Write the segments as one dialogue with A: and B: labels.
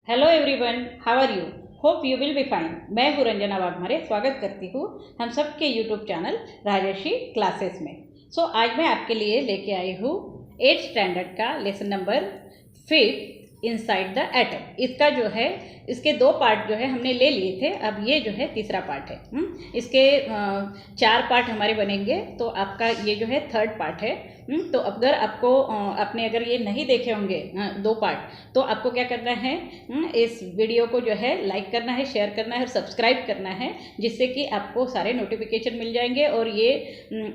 A: Hello everyone, how are you? Hope you will be fine. मैं हूँ रंजना वाघमारे, स्वागत करती हूँ हम सब के यूट्यूब चैनल राजर्षि क्लासेस में। आज मैं आपके लिए लेके आई हूँ 8th स्टैंडर्ड का lesson number 5 inside the atom. इसका जो है इसके 2 पार्ट जो है हमने ले लिए थे, अब ये जो है तीसरा पार्ट है। इसके 4 पार्ट हमारे बनेंगे, तो आपका ये जो है 3rd पार्ट है। तो अगर आपको आपने अगर ये नहीं देखे होंगे 2 पार्ट, तो आपको क्या करना है, इस वीडियो को जो है लाइक करना है, शेयर करना है और सब्सक्राइब करना है, जिससे कि आपको सारे नोटिफिकेशन मिल जाएंगे और ये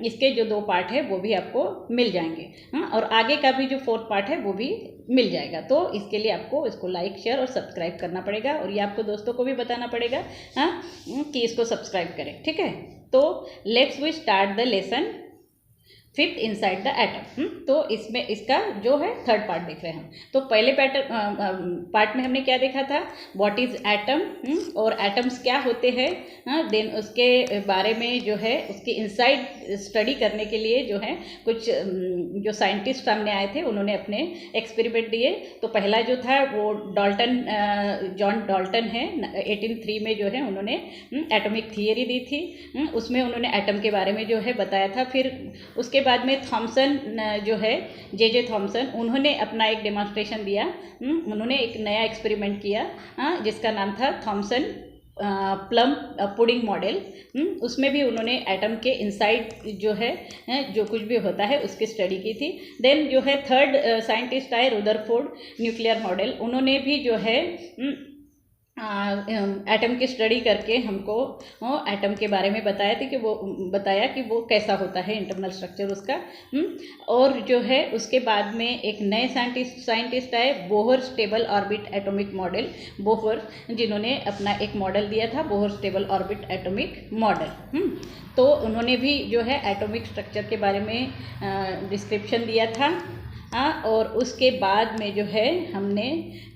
A: इसके जो 2 पार्ट है वो भी आपको मिल जाएंगे। और आगे का भी जो 4th पार्ट है वो भी मिल जाएगा। तो इसके लिए आपको इसको लाइक शेयर और सब्सक्राइब करना पड़ेगा, और ये आपको दोस्तों को भी बताना पड़ेगा कि इसको सब्सक्राइब करें। ठीक है, तो let's we start the lesson 5th inside the atom. तो इसमें इसका जो है 3rd पार्ट देख रहे हैं हम। तो पहले पार्ट में हमने क्या देखा था, व्हाट इज एटम और एटम्स क्या होते हैं। देन उसके बारे में जो है उसकी इनसाइड स्टडी करने के लिए जो है कुछ जो साइंटिस्ट सामने आए थे, उन्होंने अपने एक्सपेरिमेंट दिए। तो पहला जो था वो जॉन डाल्टन है, 1803 में जो है उन्होंने एटॉमिक थियरी दी थी। उसमें उन्होंने एटम के बारे में जो है बताया था। फिर उसके बाद में थॉमसन जो है जे थॉमसन, उन्होंने अपना एक डेमोन्स्ट्रेशन दिया। उन्होंने एक नया एक्सपेरिमेंट किया जिसका नाम था थॉमसन प्लम पुडिंग मॉडल। उसमें भी उन्होंने एटम के इनसाइड जो है जो कुछ भी होता है उसकी स्टडी की थी। देन जो है 3rd साइंटिस्ट आए, रुदरफोर्ड न्यूक्लियर मॉडल। उन्होंने भी जो है एटम की स्टडी करके हमको एटम के बारे में बताया कि वो कैसा होता है, इंटरनल स्ट्रक्चर उसका। और जो है उसके बाद में एक नए साइंटिस्ट आए, Bohr stable orbit atomic model, Bohr, जिन्होंने अपना एक मॉडल दिया था, Bohr stable orbit atomic model. तो उन्होंने भी जो है एटॉमिक स्ट्रक्चर के बारे में डिस्क्रिप्शन दिया था। और उसके बाद में जो है हमने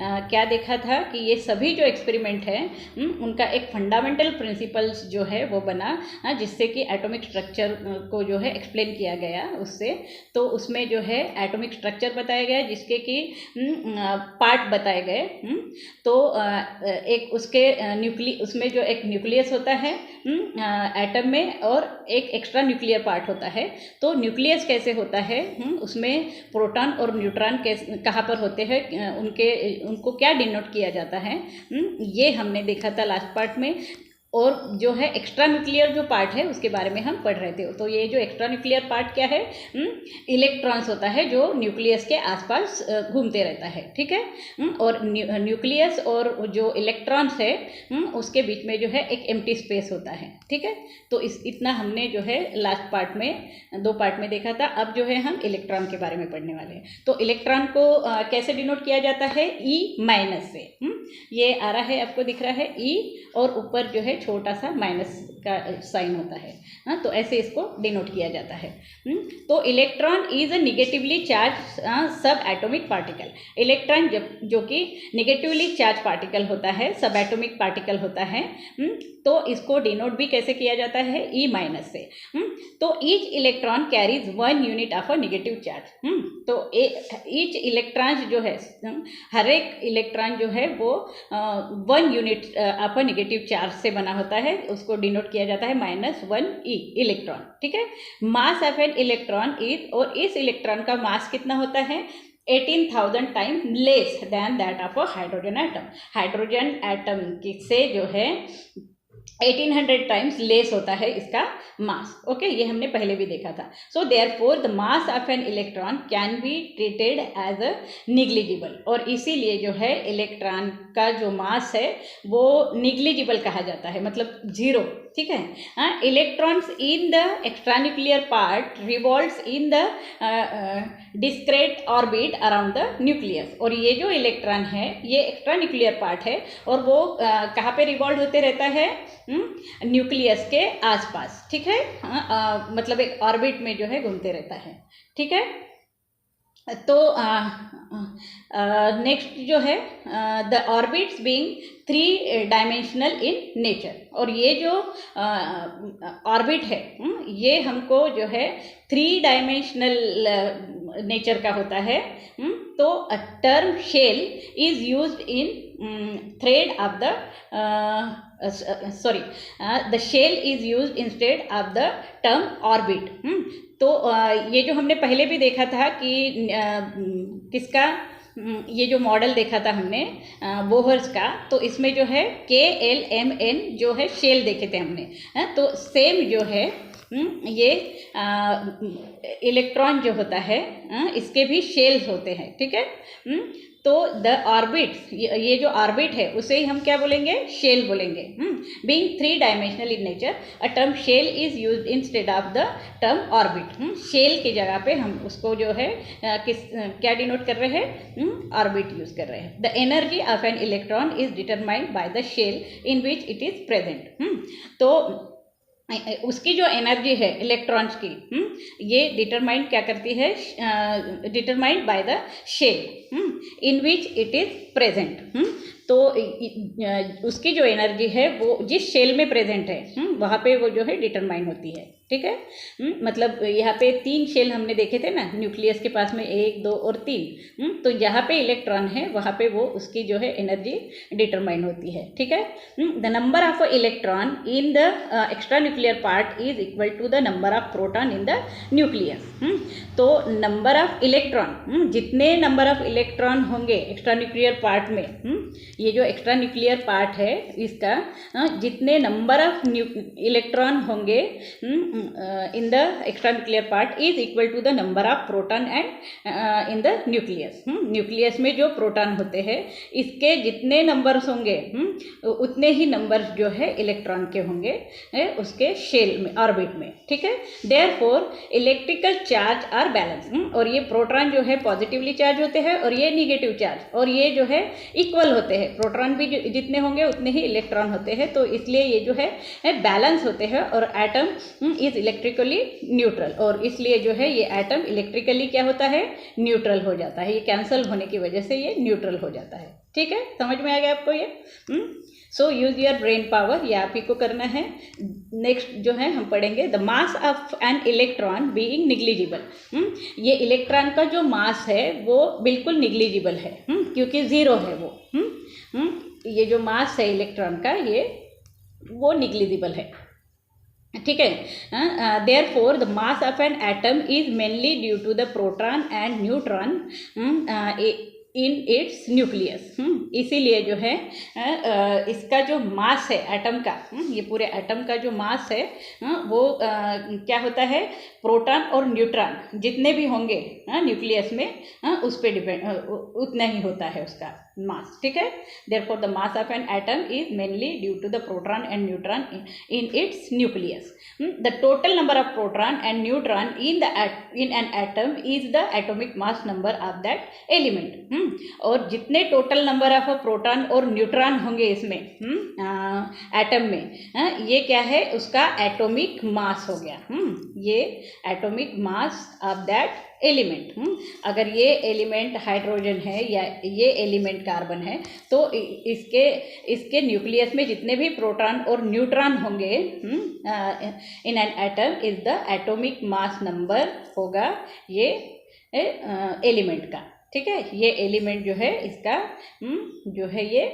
A: क्या देखा था कि ये सभी जो एक्सपेरिमेंट हैं उनका एक फंडामेंटल प्रिंसिपल्स जो है वो बना, जिससे कि एटॉमिक स्ट्रक्चर को जो है एक्सप्लेन किया गया उससे। तो उसमें जो है एटॉमिक स्ट्रक्चर बताया गया, जिसके कि पार्ट बताए गए। तो एक उसके उसमें जो एक न्यूक्लियस होता है एटम में, और एक एक्स्ट्रा न्यूक्लियर पार्ट होता है। तो न्यूक्लियस कैसे होता है, उसमें प्रोटॉन और न्यूट्रॉन कहाँ पर होते हैं, उनको क्या डिनोट किया जाता है, ये हमने देखा था लास्ट पार्ट में। और जो है एक्स्ट्रा न्यूक्लियर जो पार्ट है उसके बारे में हम पढ़ रहे थे। तो ये जो एक्स्ट्रा न्यूक्लियर पार्ट क्या है, इलेक्ट्रॉन्स होता है जो न्यूक्लियस के आसपास घूमते रहता है। ठीक है, और न्यूक्लियस और जो इलेक्ट्रॉन्स है उसके बीच में जो है एक एम्प्टी स्पेस होता है। ठीक है, तो इतना हमने जो है लास्ट पार्ट में 2 पार्ट में देखा था। अब जो है हम इलेक्ट्रॉन के बारे में पढ़ने वाले हैं। तो इलेक्ट्रॉन को कैसे डिनोट किया जाता है, E- से। ये आ रहा है, आपको दिख रहा है E, और ऊपर जो है छोटा सा माइनस का साइन होता है। तो ऐसे इसको डिनोट किया जाता है। तो electron is a negatively charge सब एटॉमिक पार्टिकल। इलेक्ट्रॉन जो कि निगेटिवली चार्ज पार्टिकल होता है, सब एटॉमिक पार्टिकल होता है। तो इसको डिनोट भी कैसे किया जाता है, E- से। तो each electron carries 1 unit of a negative charge. तो ईच इलेक्ट्रॉन जो है, हर एक इलेक्ट्रॉन जो है वो 1 unit of a negative charge से बना होता है। उसको डिनोट किया जाता है -1 इलेक्ट्रॉन। ठीक है, मास ऑफ एन इलेक्ट्रॉन इज, और इस इलेक्ट्रॉन का मास कितना होता है, 18,000 time less than that of a hydrogen atom. Hydrogen atom से जो है 1800 टाइम्स लेस होता है इसका मास। ओके, ये हमने पहले भी देखा था। So therefore the mass of an electron can be treated as a negligible. और इसीलिए जो है इलेक्ट्रॉन का जो मास है वो निग्लिजिबल कहा जाता है, मतलब 0। ठीक है, electrons in the extra nuclear part revolves in the discrete orbit around the nucleus. और ये जो इलेक्ट्रॉन है ये एक्स्ट्रा न्यूक्लियर पार्ट है, और वो कहाँ पे रिवॉल्व होते रहता है, न्यूक्लियस के आसपास। ठीक है, मतलब एक ऑर्बिट में जो है घूमते रहता है। ठीक है, तो नेक्स्ट जो है the orbits being 3 dimensional in nature. और ये जो ऑर्बिट है ये हमको जो है 3 डायमेंशनल नेचर का होता है। तो a term shell is used in thread of the the shell is used instead of the term orbit. तो ये जो हमने पहले भी देखा था कि किसका ये जो मॉडल देखा था हमने बोहर्स का, तो इसमें जो है KLMN जो है शेल देखे थे हमने, तो सेम जो है ये इलेक्ट्रॉन जो होता है इसके भी शेल्स होते हैं, ठीक है। तो द ऑर्बिट्स, ये जो ऑर्बिट है उसे ही हम क्या बोलेंगे, शेल बोलेंगे। Being 3 dimensional in nature a term shell is used instead of the term orbit. Shell की जगह पे हम उसको जो है क्या डिनोट कर रहे हैं, ऑर्बिट यूज कर रहे हैं। The energy of an electron is determined by the shell in which it is present. तो उसकी जो एनर्जी है इलेक्ट्रॉन्स की, ये डिटरमाइंड क्या करती है, determined by the shell in which it is present. तो उसकी जो एनर्जी है वो जिस शेल में प्रेजेंट है वहाँ पे वो जो है डिटरमाइन होती है, ठीक है। मतलब यहाँ पे 3 शेल हमने देखे थे ना, न्यूक्लियस के पास में 1, 2 और 3। तो जहाँ पे इलेक्ट्रॉन है वहाँ पे वो उसकी जो है एनर्जी डिटरमाइन होती है, ठीक है। The number of electron in the extra nuclear part is equal to the number of proton in the nucleus. तो नंबर ऑफ इलेक्ट्रॉन, जितने नंबर ऑफ इलेक्ट्रॉन होंगे एक्स्ट्रा न्यूक्लियर पार्ट में, ये जो एक्स्ट्रा न्यूक्लियर पार्ट है इसका जितने number of electron होंगे in the extranuclear part is equal to the number of proton and in the nucleus। Nucleus में जो प्रोटॉन होते हैं इसके जितने नंबर्स होंगे उतने ही नंबर्स जो है इलेक्ट्रॉन के होंगे उसके शेल में, ऑर्बिट में, ठीक है। Therefore electrical charge are balance. और ये प्रोटॉन जो है पॉजिटिवली चार्ज होते हैं और ये निगेटिव चार्ज, और ये जो है इक्वल होते हैं। प्रोटॉन भी जितने होंगे उतने ही इलेक्ट्रॉन होते हैं, तो इसलिए ये जो है बैलेंस होते हैं। और एटम इज इलेक्ट्रिकली न्यूट्रल, और इसलिए जो है ये एटम इलेक्ट्रिकली क्या होता है, न्यूट्रल हो जाता है। ये कैंसल होने की वजह से ये न्यूट्रल हो जाता है, ठीक है। समझ में आ गया आपको ये? सो यूज योर ब्रेन पावर, ये आप ही को करना है। नेक्स्ट जो है हम पढ़ेंगे the mass of an electron being negligible. ये इलेक्ट्रॉन का जो मास है वो बिल्कुल निग्लिजिबल है, क्योंकि ज़ीरो है वो। ये जो मास है इलेक्ट्रॉन का वो निग्लिजिबल है, ठीक है। Therefore the mass of an atom is mainly due to the proton and neutron in its nucleus. इसीलिए जो है इसका जो मास है एटम का, ये पूरे एटम का जो मास है वो क्या होता है, प्रोटॉन और न्यूट्रॉन जितने भी होंगे न्यूक्लियस में उस पर डिपेंड, उतना ही होता है उसका मास, ठीक है। Therefore the mass of an atom is mainly due to the proton and neutron in its nucleus. The total number of proton and neutron in an atom is the atomic mass number of that element. और जितने total number of proton और neutron होंगे इसमें atom में, ये क्या है, उसका एटॉमिक मास हो गया। ये atomic mass of that element. अगर ये एलिमेंट हाइड्रोजन है या ये एलिमेंट कार्बन है, तो इसके न्यूक्लियस में जितने भी प्रोटॉन और न्यूट्रॉन होंगे इन an atom is the atomic mass number होगा ये एलिमेंट का, ठीक है। ये एलिमेंट जो है इसका जो है ये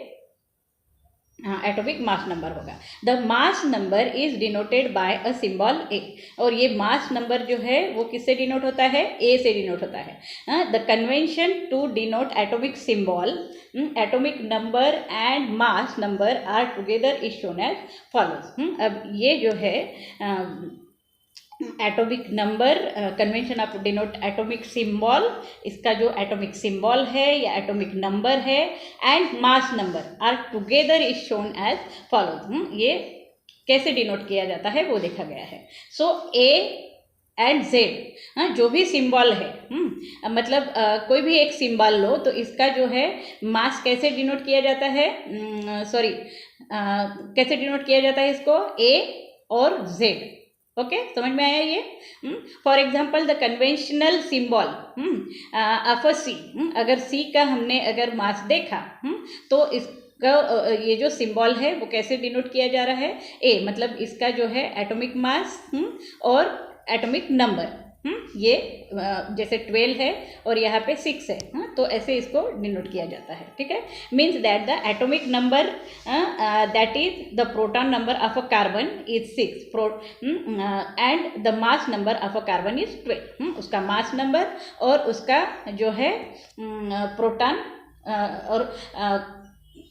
A: एटॉमिक मास नंबर होगा। The mass number is denoted by a symbol A. और ये मास नंबर जो है वो किससे डिनोट होता है, ए से डिनोट होता है। The convention to denote atomic symbol, atomic number and mass number are together is shown as follows. अब ये जो है atomic number, convention of denote atomic symbol, इसका जो एटॉमिक सिंबल है या एटॉमिक नंबर है, and mass number are together is shown as follows. ये कैसे डिनोट किया जाता है वो देखा गया है। सो ए एंड जेड जो भी सिंबल है, मतलब कोई भी एक सिंबल लो तो इसका जो है मास कैसे डिनोट किया जाता है, कैसे डिनोट किया जाता है इसको, ए और जेड। ओके, समझ में आया ये? For example the conventional symbol of a C, अगर सी का हमने अगर मास देखा तो इसका ये जो सिंबल है वो कैसे डिनोट किया जा रहा है, ए, मतलब इसका जो है एटॉमिक मास और एटॉमिक नंबर, ये जैसे 12 है और यहाँ पे 6 है, तो ऐसे इसको डिनोट किया जाता है, ठीक है। Means that the atomic number that is the proton number of a carbon is 6 and the mass number of a carbon is 12। उसका मास नंबर और उसका जो है प्रोटॉन और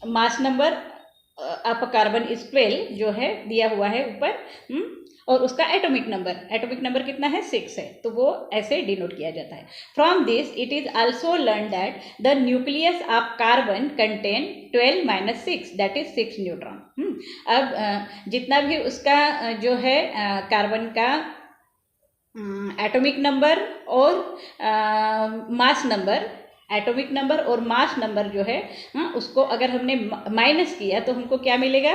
A: मास number of a carbon is 12 जो है दिया हुआ है ऊपर, और उसका एटॉमिक नंबर कितना है 6 है, तो वो ऐसे डिनोट किया जाता है। From this it is also learn that the nucleus of carbon contain 12 - 6 that is 6 neutron. अब जितना भी उसका जो है कार्बन का एटॉमिक नंबर और मास नंबर, एटॉमिक नंबर और मास नंबर जो है उसको अगर हमने माइनस किया तो हमको क्या मिलेगा,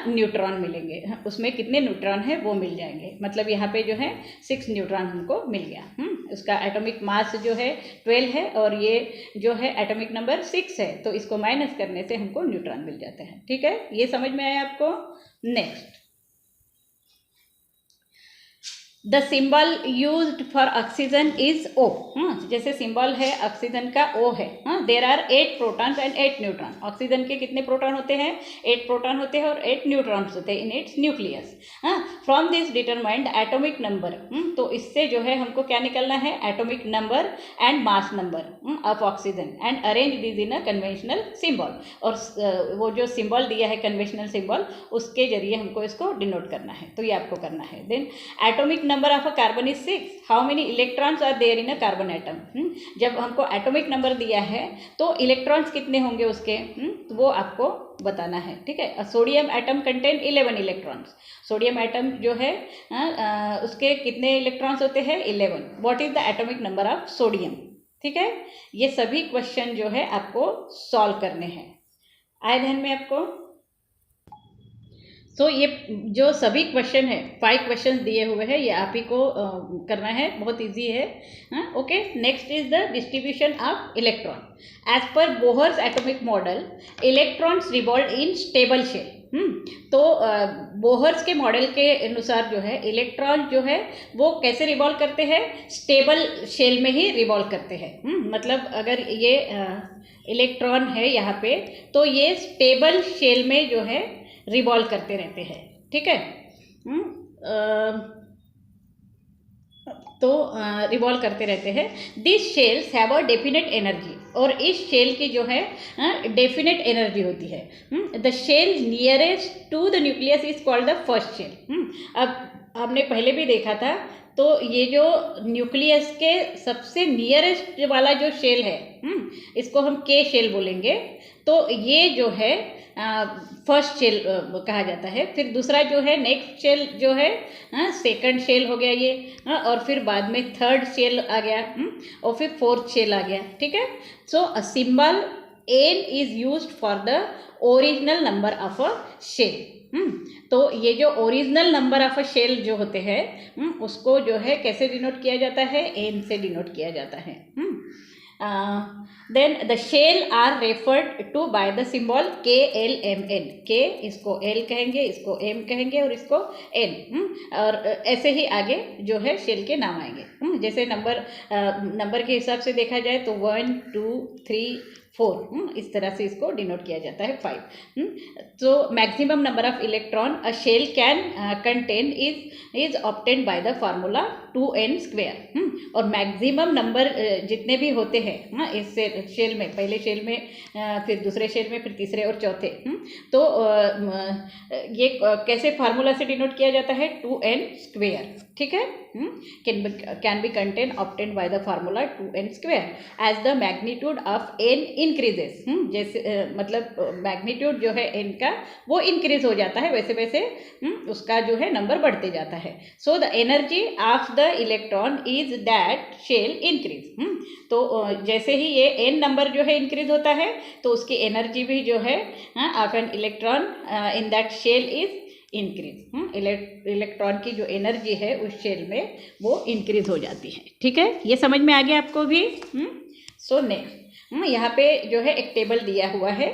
A: न्यूट्रॉन मिलेंगे। उसमें कितने न्यूट्रॉन है वो मिल जाएंगे, मतलब यहाँ पे जो है 6 न्यूट्रॉन हमको मिल गया। उसका एटॉमिक मास जो है 12 है और ये जो है एटॉमिक नंबर 6 है, तो इसको माइनस करने से हमको न्यूट्रॉन मिल जाते हैं, ठीक है। ये समझ में आया आपको। Next, the symbol used for oxygen is O। जैसे सिंबल है ऑक्सीजन का O है। There are 8 protons and 8 neutron. Oxygen के कितने प्रोटॉन होते हैं, 8 प्रोटॉन होते हैं और 8 न्यूट्रॉन्स होते हैं इन its nucleus. From this determined atomic number, तो इससे जो है हमको क्या निकलना है, atomic number and mass number of oxygen and arrange this in a conventional symbol. और वो जो सिंबल दिया है कन्वेंशनल सिंबल, उसके जरिए हमको इसको डिनोट करना है, तो ये आपको करना है। Then atomic number of a carbon is 6, how many electrons are there in a carbon atom. जब हमको एटॉमिक नंबर दिया है तो इलेक्ट्रॉन्स कितने होंगे उसके, तो वो आपको बताना है, ठीक है। Sodium atom contain 11 electrons. Sodium atom जो है उसके कितने इलेक्ट्रॉन्स होते हैं, 11। What is the atomic number of sodium, ठीक है। ये सभी क्वेश्चन जो है आपको सॉल्व करने हैं, आए ध्यान में आपको। तो ये जो सभी क्वेश्चन है, 5 क्वेश्चन दिए हुए हैं, ये आप ही को करना है, बहुत इजी है। Okay, next is the distribution of electron as per Bohr's atomic model. Electrons revolve in stable shell. तो बोहर्स के मॉडल के अनुसार जो है इलेक्ट्रॉन जो है वो कैसे रिवॉल्व करते हैं, स्टेबल शेल में ही रिवॉल्व करते हैं। मतलब अगर ये इलेक्ट्रॉन है यहाँ पे, तो ये स्टेबल शेल में जो है रिवॉल्व करते रहते हैं, ठीक है। तो रिवॉल्व करते रहते हैं। This shells have a definite energy, और इस शेल की जो है डेफिनेट एनर्जी होती है। The shell nearest to the nucleus is called the first shell. अब हमने पहले भी देखा था, तो ये जो न्यूक्लियस के सबसे नियरेस्ट वाला जो शेल है, इसको हम के शेल बोलेंगे। तो ये जो है फर्स्ट शेल कहा जाता है। फिर दूसरा जो है नेक्स्ट शेल जो है सेकंड शेल हो गया ये, और फिर बाद में थर्ड शेल आ गया, और फिर फोर्थ शेल आ गया, ठीक है। So a symbol N is used for the original number of a shell. तो ये जो original number of a shell जो होते हैं उसको जो है कैसे डिनोट किया जाता है, एन से डिनोट किया जाता है। Then the shell are referred to by the symbol KLMN। के इसको L कहेंगे, इसको M कहेंगे और इसको N। और ऐसे ही आगे जो है शेल के नाम आएंगे। जैसे नंबर के हिसाब से देखा जाए तो 1 2 3 4, इस तरह से इसको डिनोट किया जाता है 5। तो maximum number of electron a shell can contain is obtained by the formula 2n²। और मैक्सिमम नंबर जितने भी होते हैं इस शेल में, पहले शेल में, फिर दूसरे शेल में, फिर तीसरे और चौथे, तो ये कैसे फार्मूला से डिनोट किया जाता है, 2n², ठीक है। Can be contain obtained by the formula 2n² as the magnitude of n increases. जैसे मतलब मैग्नीट्यूड जो है n का वो इंक्रीज हो जाता है, वैसे वैसे उसका जो है नंबर बढ़ते जाता है। So the energy of the electron is that shell increase. तो जैसे ही ये n नंबर जो है इंक्रीज होता है तो उसकी एनर्जी भी जो है of an electron in that shell is increase. Electron की जो एनर्जी है उस शेल में वो इंक्रीज हो जाती है, ठीक है। ये समझ में आ गया आपको भी। सो नेक्स्ट यहाँ पे जो है एक टेबल दिया हुआ है,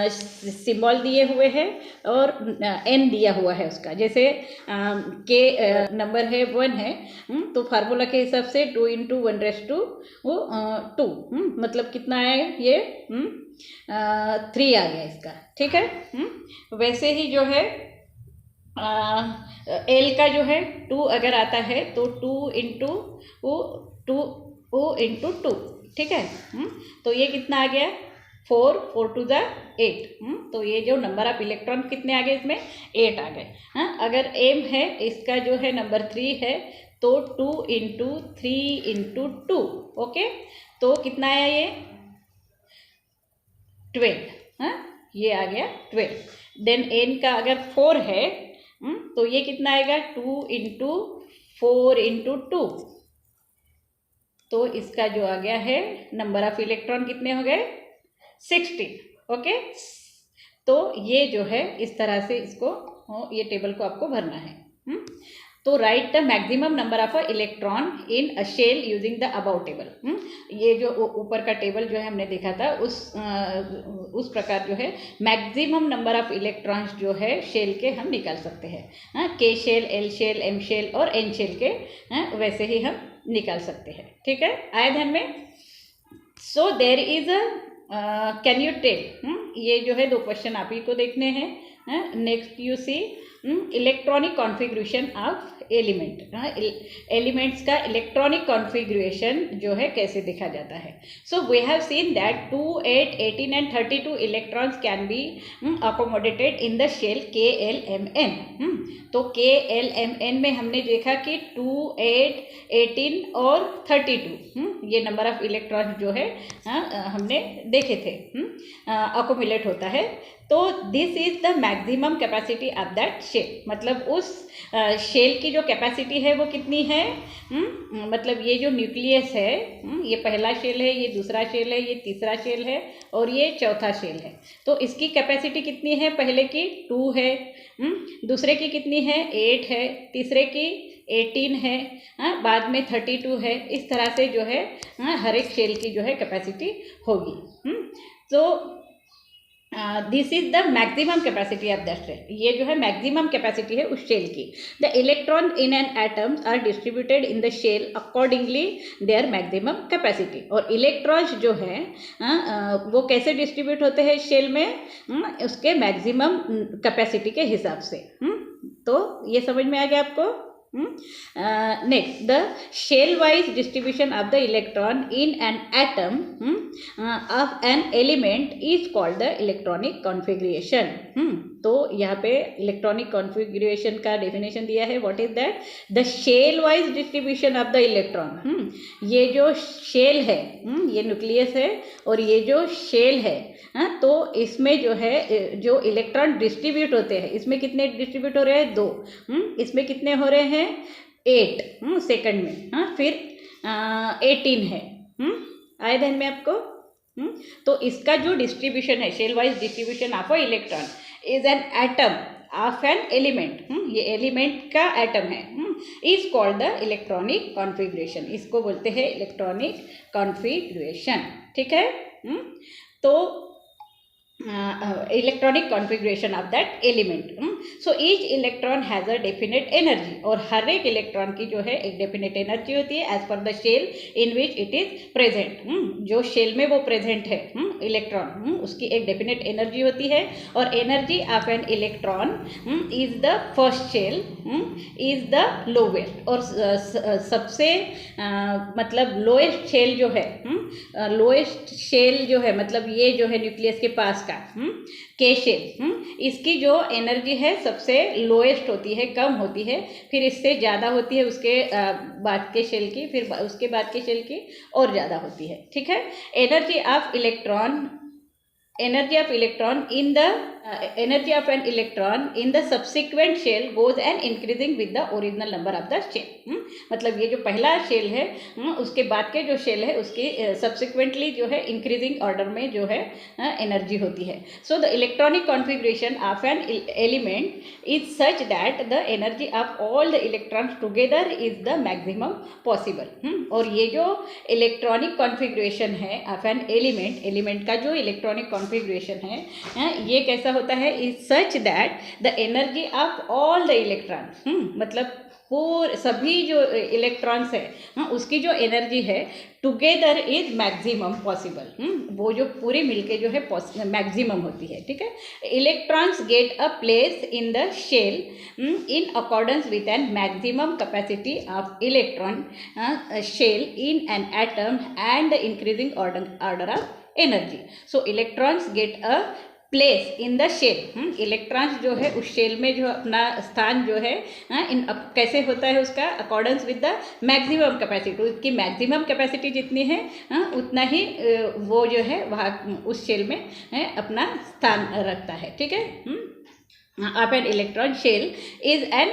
A: सिंबल दिए हुए हैं और n दिया हुआ है उसका। जैसे के नंबर है 1 है, तो फार्मूला के हिसाब से 2 × 1⁻², मतलब कितना है ये 3 आ गया इसका, ठीक है। वैसे ही जो है एल का जो है 2 अगर आता है तो 2 × 2, ठीक है। तो ये कितना आ गया 4 × 8, तो ये जो नंबर ऑफ इलेक्ट्रॉन कितने आ गए इसमें 8 आ गए। अगर एम है इसका जो है नंबर 3 है तो 2 × 3 × 2, ओके, तो कितना आया ये 12, ये आ गया 12। देन एन का अगर 4 है तो ये कितना आएगा 2 × 4 × 2, तो इसका जो आ गया है नंबर ऑफ इलेक्ट्रॉन कितने हो गए 16, ओके। तो ये जो है इस तरह से इसको ये टेबल को आपको भरना है। तो write the maximum number of electron in a shell using the above table. ये जो ऊपर का टेबल जो है हमने देखा था उस प्रकार जो है मैक्सिमम नंबर ऑफ इलेक्ट्रॉन्स जो है शेल के हम निकाल सकते हैं। K shell, L shell, M shell और एन शेल के वैसे ही हम निकाल सकते हैं, ठीक है। आए ध्यान में। So there is a can you tell, ये जो है 2 क्वेश्चन आप ही को देखने हैं। Next you see electronic configuration of element, elements का इलेक्ट्रॉनिक कॉन्फ़िगरेशन जो है कैसे देखा जाता है। So we have seen that 2, 8, 18 and 32 electrons can be accommodated in the shell KLMN। तो KLMN में हमने देखा कि 2, 8, 18 और 32 ये नंबर ऑफ इलेक्ट्रॉन जो है हमने देखे थे अकोमुलेट होता है। तो this is the maximum capacity of that shell, मतलब उस शेल की जो कैपेसिटी है वो कितनी है, मतलब ये जो न्यूक्लियस है, ये पहला शेल है, ये दूसरा शेल है, ये तीसरा शेल है और ये चौथा शेल है। तो इसकी कैपेसिटी कितनी है, पहले की 2 है, दूसरे की कितनी है 8 है, तीसरे की 18 है, बाद में 32 है। इस तरह से जो है हर एक शेल की जो है कैपेसिटी होगी। तो this is the maximum capacity of that shell, ये जो है मैक्सिमम कैपेसिटी है उस शेल की। The electron in an atoms are distributed in the shell accordingly their maximum capacity. और इलेक्ट्रॉन्स जो है वो कैसे डिस्ट्रीब्यूट होते हैं शेल में, उसके मैक्सिमम कैपेसिटी के हिसाब से। तो ये समझ में आ गया आपको। Next, the shell-wise distribution of the electron in an atom of an element is called the electronic configuration. तो यहाँ पे इलेक्ट्रॉनिक कॉन्फ़िगरेशन का डेफिनेशन दिया है। What is that, the shell wise distribution of the electron. ये जो shell है, ये न्यूक्लियस है और ये जो शेल है, तो इसमें जो है जो इलेक्ट्रॉन डिस्ट्रीब्यूट होते हैं, इसमें कितने डिस्ट्रीब्यूट हो रहे हैं 2, इसमें कितने हो रहे हैं 8 सेकंड में, फिर 18 है। आए ध्यान में आपको। तो इसका जो डिस्ट्रीब्यूशन है shell wise distribution of a electron is an atom of an element, ये एलिमेंट का एटम है, is called the electronic configuration, इसको बोलते हैं इलेक्ट्रॉनिक कॉन्फ़िगरेशन, ठीक है। तो electronic configuration of that element. So each electron has a definite energy, और हर एक इलेक्ट्रॉन की जो है एक डेफिनेट एनर्जी होती है as per the shell in which it is present. जो शेल में वो प्रेजेंट है इलेक्ट्रॉन, उसकी एक डेफिनेट एनर्जी होती है। और energy of an electron is the first shell is the lowest, और सबसे मतलब लोएस्ट शेल जो है, लोएस्ट शेल जो है मतलब ये जो है न्यूक्लियस के पास के शेल, इसकी जो एनर्जी है सबसे लोएस्ट होती है, कम होती है, फिर इससे ज़्यादा होती है उसके बाद के शेल की, फिर उसके बाद के शेल की और ज़्यादा होती है, ठीक है। Energy of electron energy of electron in the energy of an electron in the subsequent shell goes and increasing with the original number of the shell। मतलब ये जो पहला शेल है उसके बाद के जो शेल है उसकी सब्सिक्वेंटली जो है इंक्रीजिंग ऑर्डर में जो है एनर्जी होती है। So the electronic configuration of an element is such that the energy of all the electrons together is the maximum possible. और ये जो इलेक्ट्रॉनिक कॉन्फ़िगरेशन है ऑफ एन एलिमेंट का जो इलेक्ट्रॉनिक कॉन्फ़िगरेशन है ये कैसा होता है, is such that the energy of all the electrons, मतलब पूरे सभी जो इलेक्ट्रॉन्स है उसकी जो एनर्जी है टुगेदर इज मैक्सिमम पॉसिबल, वो जो पूरी मिलके जो है मैक्सिमम होती है। ठीक है, electrons get a place in the shell in accordance with an maximum capacity of electron shell in an atom and the increasing order of energy. So electrons get a place in the shell. Electrons जो है उस shell में जो अपना स्थान जो है कैसे होता है उसका accordance with the maximum capacity, उसकी मैक्सिमम कैपेसिटी जितनी है उतना ही वो जो है वहाँ उस शेल में अपना स्थान रखता है। ठीक है, of an electron shell is an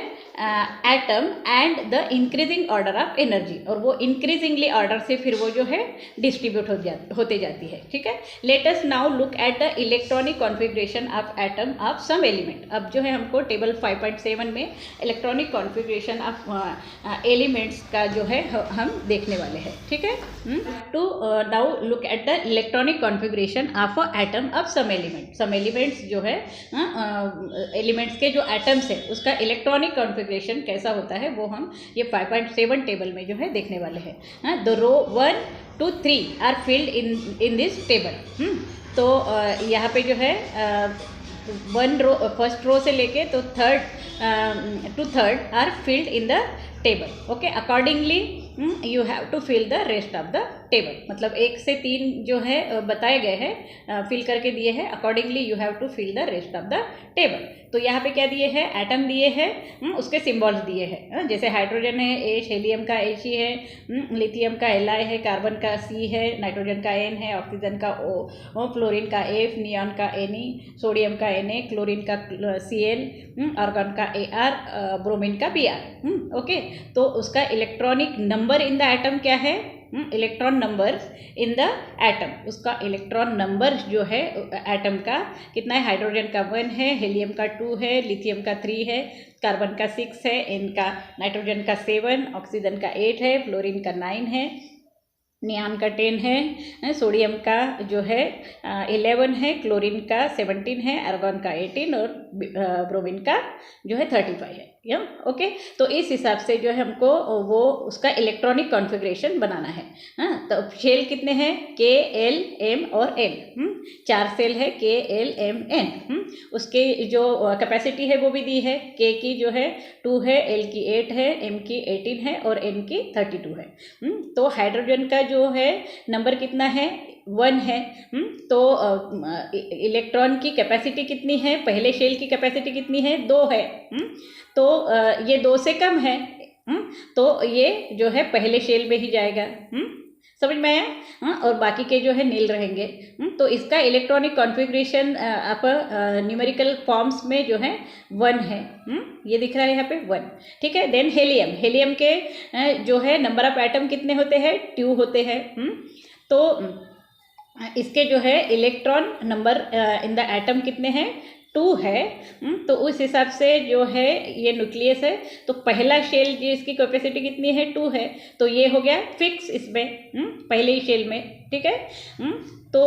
A: atom and the increasing order of energy, और वो increasingly order से फिर वो जो है डिस्ट्रीब्यूट होते जाती है। ठीक है, let us now look at the electronic configuration of atom of some element। अब जो है हमको टेबल 5.7 में इलेक्ट्रॉनिक कॉन्फ़िगरेशन ऑफ एलिमेंट्स का जो है हम देखने वाले हैं। ठीक है, to now look at the electronic configuration of atom of some element. Some elements जो है एलिमेंट्स के जो एटम्स है उसका इलेक्ट्रॉनिक कॉन्फ़िगरेशन कैसा होता है वो हम ये 5.7 टेबल में जो है देखने वाले हैं। The row 1 to 3 are filled in this table. तो यहाँ पे जो है वन रो, फर्स्ट रो से लेके तो third are filled in the table. Okay, accordingly you have to fill the rest of the table, मतलब 1 से 3 जो है बताए गए हैं फिल करके दिए हैं, accordingly you have to fill the rest of the table. तो यहाँ पे क्या दिए हैं, एटम दिए हैं, उसके सिंबल्स दिए हैं, जैसे हाइड्रोजन है H, हीलियम का He है, लिथियम का Li है, कार्बन का C है, नाइट्रोजन का N है, ऑक्सीजन का O, फ्लोरीन का F, नियॉन का Ne, सोडियम का Na, क्लोरीन का Cl, आर्गन का Ar, ब्रोमीन का Br। ओके, तो उसका electronic number in the atom क्या है, electron number in the atom, उसका इलेक्ट्रॉन नंबर जो है एटम का कितना है, हाइड्रोजन का 1 है, हीलियम का 2 है, लिथियम का 3 है, कार्बन का 6 है, N का नाइट्रोजन का 7, ऑक्सीजन का 8 है, फ्लोरीन का 9 है, नियॉन का 10 है, सोडियम का जो है 11 है, क्लोरीन का 17 है, आर्गन का 18 और ब्रोमीन का जो है 35 है। ओके, तो इस हिसाब से जो है हमको वो उसका इलेक्ट्रॉनिक कॉन्फ़िगरेशन बनाना है। तो शेल कितने हैं, K, L, M और N। 4 सेल है K, L, M, N। उसके जो कैपेसिटी है वो भी दी है, K की जो है 2 है, L की 8 है, M की 18 है और N की 32 है। तो हाइड्रोजन का जो है नंबर कितना है, 1 है। तो इलेक्ट्रॉन की कैपेसिटी कितनी है, पहले शेल की कैपेसिटी कितनी है, 2 है। तो ये 2 से कम है, तो ये जो है पहले शेल में ही जाएगा। समझ में आया, और बाकी के जो है नील रहेंगे। तो इसका इलेक्ट्रॉनिक कॉन्फ़िगरेशन आप न्यूमेरिकल फॉर्म्स में जो है 1 है, ये दिख रहा है यहाँ पे 1। ठीक है, देन हेलियम के जो है नंबर ऑफ एटम कितने होते हैं, 2 होते हैं। तो इसके जो है electron number in the atom कितने हैं, 2 है। तो उस हिसाब से जो है ये न्यूक्लियस है, तो पहला शेल जिसकी कैपेसिटी कितनी है, 2 है, तो ये हो गया फिक्स इसमें पहले ही शेल में। ठीक है, तो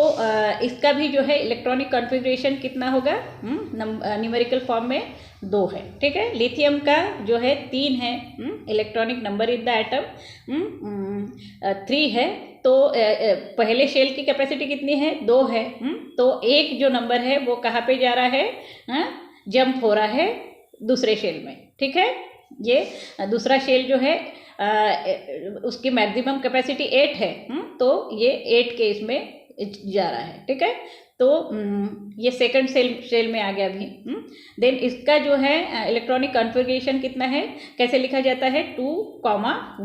A: इसका भी जो है इलेक्ट्रॉनिक कॉन्फ़िगरेशन कितना होगा, न्यूमेरिकल फॉर्म में 2 है। ठीक है, लिथियम का जो है 3 है, electronic number in the atom 3 है। तो पहले शेल की कैपेसिटी कितनी है, 2 है। तो एक जो नंबर है वो कहाँ पे जा रहा है, जंप हो रहा है दूसरे शेल में। ठीक है, ये दूसरा शेल जो है उसकी मैक्सिमम कैपेसिटी 8 है, तो ये 8 के इसमें जा रहा है। ठीक है, तो ये सेकंड शेल में आ गया अभी। देन इसका जो है इलेक्ट्रॉनिक कॉन्फ़िगरेशन कितना है, कैसे लिखा जाता है, 2,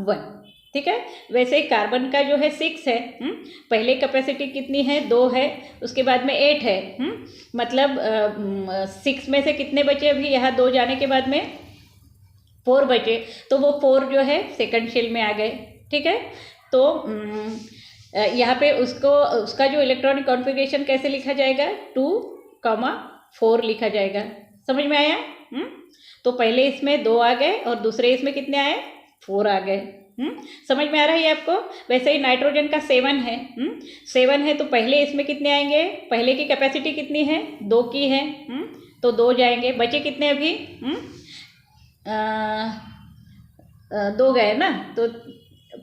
A: 1। ठीक है। वैसे ही कार्बन का जो है 6 है, पहले कैपेसिटी कितनी है, 2 है, उसके बाद में 8 है, मतलब 6 में से कितने बचे अभी, यहाँ 2 जाने के बाद में 4 बचे, तो वो 4 जो है सेकंड शेल में आ गए, ठीक है। तो यहाँ पे उसका जो इलेक्ट्रॉनिक कॉन्फ़िगरेशन कैसे लिखा जाएगा, 2,4 लिखा जाएगा। समझ में आया? तो पहले इसमें 2 आ गए और दूसरे इसमें कितने आए, 4 आ गए। समझ में आ रहा है ये आपको? वैसे ही नाइट्रोजन का 7 है, 7 है, तो पहले इसमें कितने आएंगे, पहले की कैपेसिटी कितनी है, 2 की है, तो 2 जाएंगे, बचे कितने अभी, 2 गए ना, तो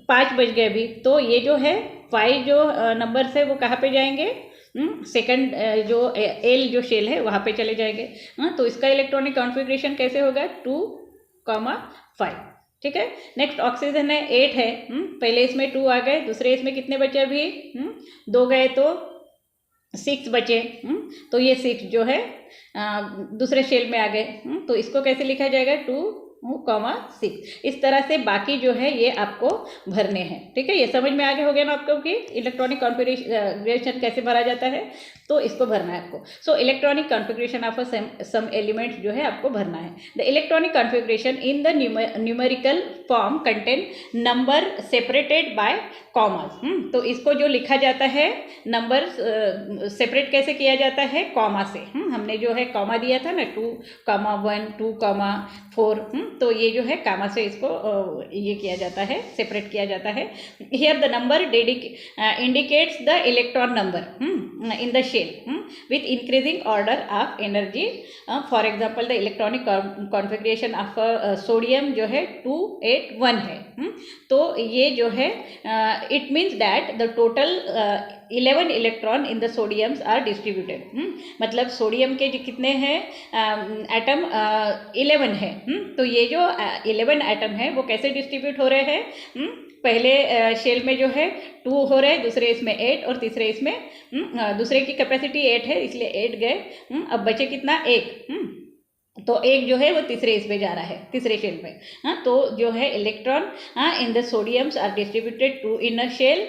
A: 5 बच गए अभी। तो ये जो है 5 जो नंबर्स है वो कहाँ पे जाएंगे, सेकंड जो एल जो शेल है वहाँ पे चले जाएंगे। तो इसका इलेक्ट्रॉनिक कॉन्फ़िगरेशन कैसे होगा, 2,5, ठीक है। नेक्स्ट ऑक्सीजन है, 8 है, पहले इसमें 2 आ गए, दूसरे इसमें कितने बचे अभी, 2 गए, तो 6 बचे, तो ये 6 जो है दूसरे शेल में आ गए। तो इसको कैसे लिखा जाएगा, 2,6। इस तरह से बाकी जो है ये आपको भरने हैं, ठीक है। ये समझ में आगे हो गया ना आपको कि इलेक्ट्रॉनिक कॉन्फ़िगरेशन कैसे भरा जाता है, तो इसको भरना है आपको। So electronic configuration of some elements जो है आपको भरना है। The electronic configuration in the numerical form contain number separated by commas. तो इसको जो लिखा जाता है, नंबर सेपरेट कैसे किया जाता है, कॉमा से। हमने जो है कॉमा दिया था ना, 2,1, 2,4, तो ये जो है कामा से इसको ये किया जाता है, सेपरेट किया जाता है। Here the number indicates the electron number in the shell with increasing order of energy. For example the electronic configuration of sodium जो है 281 है, तो ये जो है it means that the total 11 electron in the sodiums are distributed. मतलब sodium के जो कितने हैं एटम, 11 है। तो ये जो 11 एटम है वो कैसे डिस्ट्रीब्यूट हो रहे हैं, पहले शेल में जो है 2 हो रहे हैं, दूसरे इसमें 8 और तीसरे इसमें दूसरे की कैपेसिटी 8 है, इसलिए 8 गए। अब बचे कितना, 1, तो 1 जो है वो तीसरे इसमें जा रहा है, तीसरे शेल में। तो जो है electron in the sodiums are distributed 2 in a shell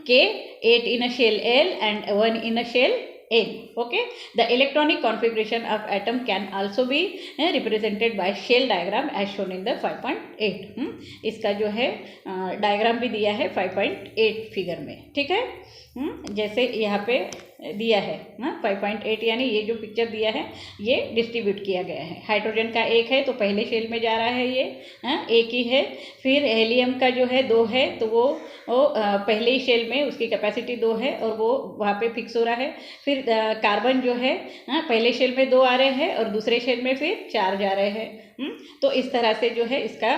A: K, 8 in a shell L and 1 in a shell N. Okay, the electronic configuration of atom can also be represented by shell diagram as shown in the 5.8. इसका जो है diagram भी दिया है 5.8 figure में, ठीक है। जैसे यहाँ पे दिया है 5.8, यानी ये जो पिक्चर दिया है ये डिस्ट्रीब्यूट किया गया है। हाइड्रोजन का 1 है तो पहले शेल में जा रहा है, ये 1 ही है। फिर हेलियम का जो है 2 है, तो वो पहले ही शेल में उसकी कैपेसिटी 2 है और वो वहाँ पे फिक्स हो रहा है। फिर कार्बन जो है पहले शेल में 2 आ रहे हैं और दूसरे शेल में फिर 4 जा रहे हैं। तो इस तरह से जो है इसका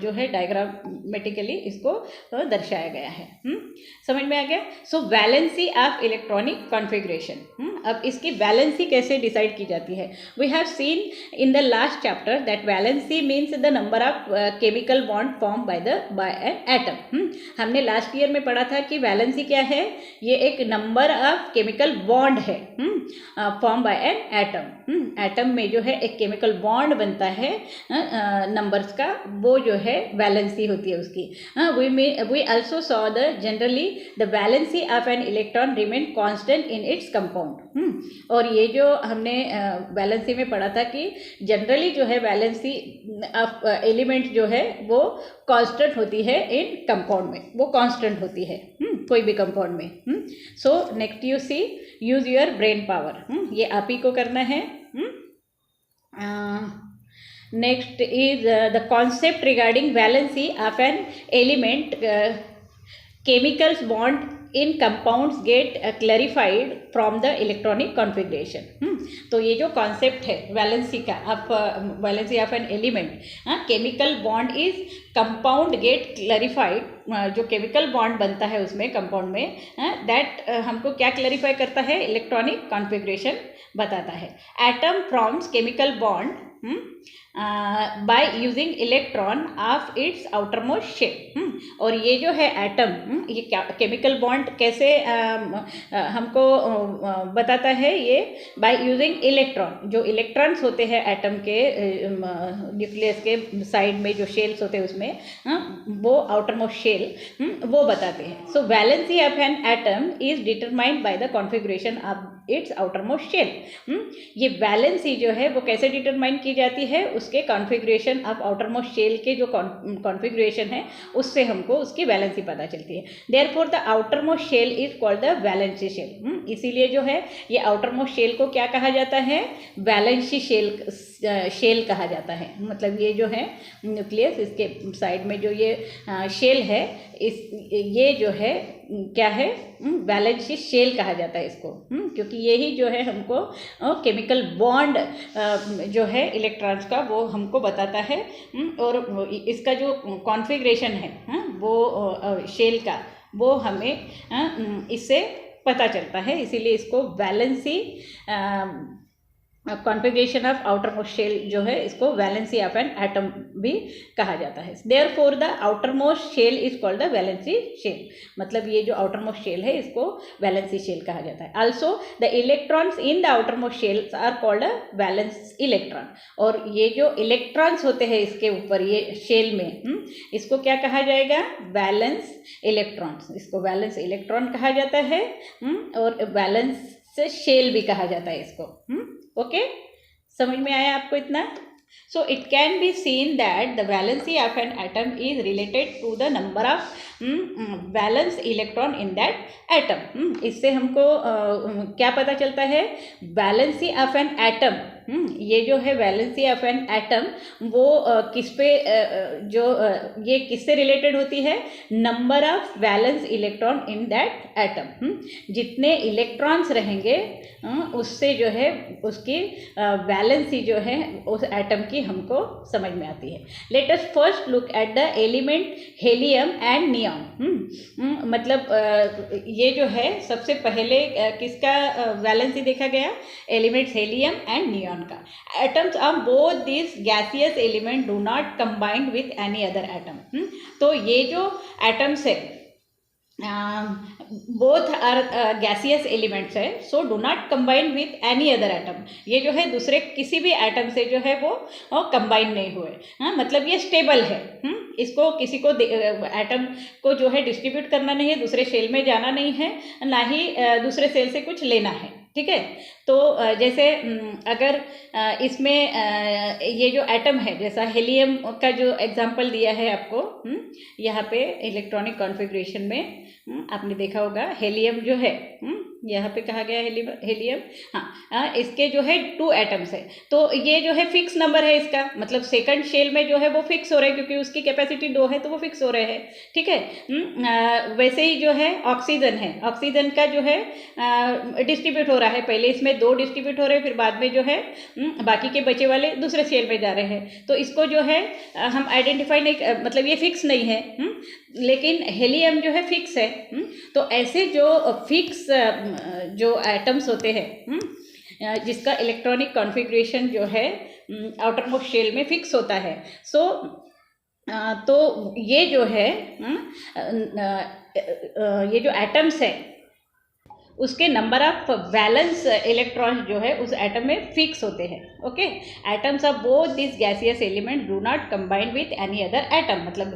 A: जो है डायग्रामेटिकली इसको दर्शाया गया है। समझ में आ गया। So valency of electronic configuration, अब इसकी वैलेंसी कैसे डिसाइड की जाती है। We have seen in the last chapter that valency means the number of chemical bond form by an atom. हमने लास्ट ईयर में पढ़ा था कि वैलेंसी क्या है, ये एक नंबर ऑफ केमिकल बॉन्ड है form by an atom. Atom में जो है एक केमिकल बॉन्ड बनता है नंबर्स का, वो जो है वैलेंसी होती है उसकी। We also saw the generally the valency of an electron remain constant in its compound. और ये जो हमने वैलेंसी में पढ़ा था कि जनरली जो है वैलेंसी ऑफ एलिमेंट जो है वो कांस्टेंट होती है इन कंपाउंड में, वो कांस्टेंट होती है कोई भी कंपाउंड में। So next you see use your brain power, ये आप ही को करना है। Next is the concept regarding valency of an element. Chemicals bond in compounds get clarified from the electronic configuration. तो ये जो कॉन्सेप्ट है वैलेंसी का, of valency of an element, chemical bond is compound get clarified, जो chemical bond बनता है उसमें compound में, दैट हमको क्या क्लैरिफाई करता है, इलेक्ट्रॉनिक कॉन्फ़िगरेशन बताता है। Atom forms chemical bond by using electron of its outermost shell. और ये जो है एटम, ये केमिकल बॉन्ड कैसे हमको बताता है, ये बाय यूजिंग इलेक्ट्रॉन। जो इलेक्ट्रॉन्स होते हैं एटम के न्यूक्लियस के साइड में जो शेल्स होते हैं उसमें वो आउटरमोस्ट शेल वो बताते हैं। So valency of an atom is determined by the configuration of its outermost shell. ये वैलेंसी जो है वो कैसे डिटरमाइन की जाती है, उसके कॉन्फ़िगरेशन ऑफ आउटरमोस्ट शेल के जो कॉन्फ़िगरेशन है उससे हमको उसकी वैलेंसी पता चलती है। Therefore the outermost shell is called the valency shell. इसीलिए जो है ये आउटरमोस्ट शेल को क्या कहा जाता है, वैलेंसी शेल कहा जाता है। मतलब ये जो है न्यूक्लियस, इसके साइड में जो ये शेल है, ये जो है क्या है, वैलेंसी शेल कहा जाता है इसको, क्योंकि यही जो है हमको केमिकल बॉन्ड जो है इलेक्ट्रॉन्स का वो हमको बताता है। और इसका जो कॉन्फ़िगरेशन है वो शेल का, वो हमें इससे पता चलता है। इसीलिए इसको valency configuration of outermost shell जो है इसको वैलेंसी ऑफ एन एटम भी कहा जाता है। Therefore the outermost shell is called the valency shell. मतलब ये जो आउटरमोस्ट शेल है इसको वैलेंसी शेल कहा जाता है। Also the electrons in the outermost shells are called a valence electron. और ये जो इलेक्ट्रॉन्स होते हैं इसके ऊपर ये शेल में, इसको क्या कहा जाएगा, वैलेंस इलेक्ट्रॉन्स। इसको वैलेंस इलेक्ट्रॉन कहा जाता है और वैलेंस शेल भी कहा जाता है इसको। ओके, समझ में आया आपको इतना? So it can be seen that the valency of an atom is related to the number of valence electron in that atom। इससे हमको क्या पता चलता है, वैलेंसी ऑफ एन एटम, ये जो है वैलेंसी ऑफ एन एटम वो किस पे ये किससे रिलेटेड होती है, number of valence electron in that atom. जितने इलेक्ट्रॉन्स रहेंगे उससे जो है उसकी वैलेंसी जो है उस एटम की हमको समझ में आती है। Let us first look at the element helium and neon. मतलब ये जो है सबसे पहले किसका वैलेंसी देखा गया, एलिमेंट्स हेलियम एंड नियॉन का। Atoms of both this gaseous element do not combined with any other atom. तो ये जो एटम्स है बोथ आर गैसियस एलिमेंट्स है, so do not combine with any other atom. ये जो है दूसरे किसी भी एटम से जो है वो कंबाइन नहीं हुए। मतलब ये स्टेबल है। इसको किसी को एटम को जो है डिस्ट्रीब्यूट करना नहीं है, दूसरे सेल में जाना नहीं है, ना ही दूसरे सेल से कुछ लेना है। ठीक है, तो जैसे अगर इसमें ये जो एटम है, जैसा हेलियम का जो एग्जांपल दिया है आपको यहाँ पे इलेक्ट्रॉनिक कॉन्फ़िगरेशन में आपने देखा होगा, हेलियम जो है यहाँ पे कहा गया हेलियम, हाँ, इसके जो है 2 एटम्स है। तो ये जो है फिक्स नंबर है इसका, मतलब सेकंड शेल में जो है वो फिक्स हो रहे हैं क्योंकि उसकी कैपेसिटी 2 है तो वो फिक्स हो रहे हैं। ठीक है, वैसे ही जो है ऑक्सीजन है, ऑक्सीजन का जो है डिस्ट्रीब्यूट हो रहा है, पहले इसमें 2 डिस्ट्रीब्यूट हो रहे हैं, फिर बाद में जो है बाकी के बचे वाले दूसरे शेल में जा रहे हैं। तो इसको जो है हम आइडेंटिफाई नहीं, मतलब ये फिक्स नहीं है, लेकिन हेलियम जो है फिक्स है। तो ऐसे जो फिक्स जो एटम्स होते हैं जिसका इलेक्ट्रॉनिक कॉन्फ़िगरेशन जो है आउटरमोस्ट शेल में फिक्स होता है, तो ये जो है ये जो एटम्स है उसके नंबर ऑफ वैलेंस इलेक्ट्रॉन्स जो है उस एटम में फिक्स होते हैं। Okay, atoms of both this gaseous element do not combine with any other atom. मतलब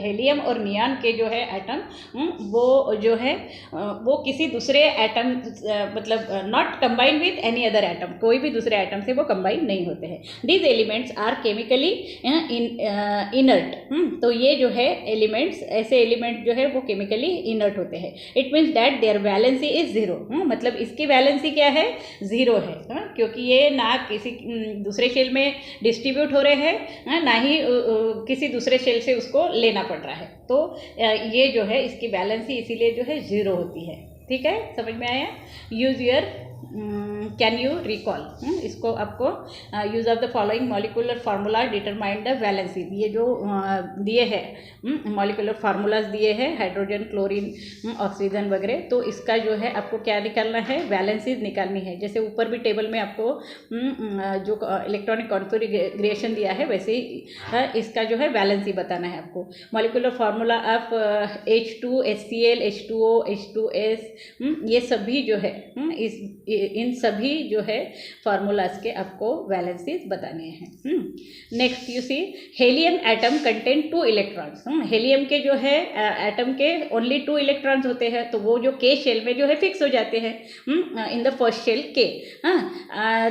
A: हेलियम और नियॉन के जो है एटम वो जो है वो किसी दूसरे एटम मतलब not combine with any other atom, कोई भी दूसरे एटम से वो कंबाइन नहीं होते हैं। These elements are chemically inert. तो ये जो है एलिमेंट्स, ऐसे एलिमेंट जो है वो केमिकली इनर्ट होते हैं। It means that their valency is 0। मतलब इसकी वैलेंसी क्या है, 0 है, क्योंकि ये ना किसी दूसरे शेल में डिस्ट्रीब्यूट हो रहे हैं, ना ही किसी दूसरे शेल से उसको लेना पड़ रहा है। तो ये जो है इसकी वैलेंसी इसीलिए जो है 0 होती है। ठीक है, समझ में आया? Use your can you recall? इसको आपको use of the following molecular formula determine the valency, ये जो दिए हैं मॉलिकुलर फार्मूलाज दिए हैं हाइड्रोजन, क्लोरीन, ऑक्सीजन वगैरह, तो इसका जो है आपको क्या निकालना है, वैलेंसीज निकालनी है। जैसे ऊपर भी टेबल में आपको जो इलेक्ट्रॉनिक कॉन्फ़िगरेशन दिया है वैसे ही इसका जो है वैलेंसी बताना है आपको। Molecular formula of H2, HCl, H2O, H2S, ये सभी जो है इन सभी जो है फार्मूलाज के आपको वैलेंसीज बताने हैं। Next you see helium atom contain 2 electrons. Helium के जो है एटम के ओनली 2 इलेक्ट्रॉन्स होते हैं, तो वो जो के शेल में जो है फिक्स हो जाते हैं इन द फर्स्ट शेल के।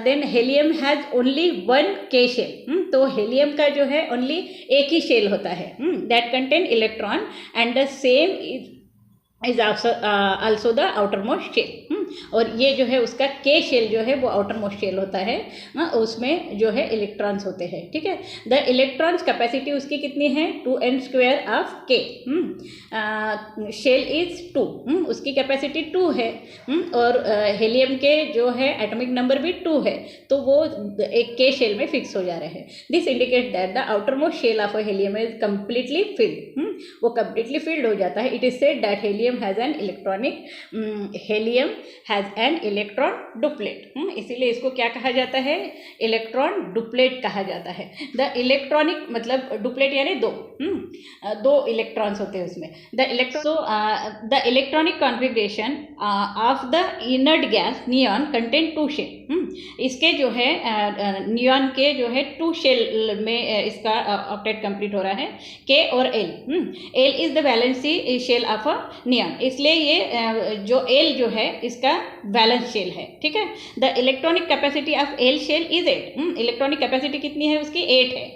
A: देन हेलियम हैज ओनली 1 के शेल, तो हेलियम का जो है ओनली एक ही शेल होता है that contain electron and the same is also the outer most shell. और ये जो है उसका के शेल जो है वो आउटर मोस्ट शेल होता है, उसमें जो है इलेक्ट्रॉन्स होते हैं, ठीक है। द इलेक्ट्रॉन्स कैपेसिटी उसकी कितनी है, 2n² ऑफ के। शेल इज 2, उसकी कैपेसिटी 2 है, और हेलियम के जो है एटॉमिक नंबर भी 2 है, तो वो एक के शेल में फिक्स हो जा रहे हैं। This indicate that the outer most shell of a helium is completely filled, वो कम्प्लीटली फिल्ड हो जाता है। It is said that helium has an electronic helium has an electron duplet, इसीलिए इसको क्या कहा जाता है, इलेक्ट्रॉन डुप्लेट कहा जाता है। द इलेक्ट्रॉनिक मतलब डुप्लेट यानी दो इलेक्ट्रॉन्स होते हैं उसमें। The electronic configuration of the inert gas neon contain 2 shell, इसके जो है नियॉन के जो है 2 शेल में इसका ऑक्टेट कंप्लीट हो रहा है, के और L. L is the valency shell of a neon, इसलिए ये जो एल जो है इसका वैलेंस शेल है, ठीक है। The electronic capacity of L shell is 8, electronic capacity कितनी है उसकी, 8 है।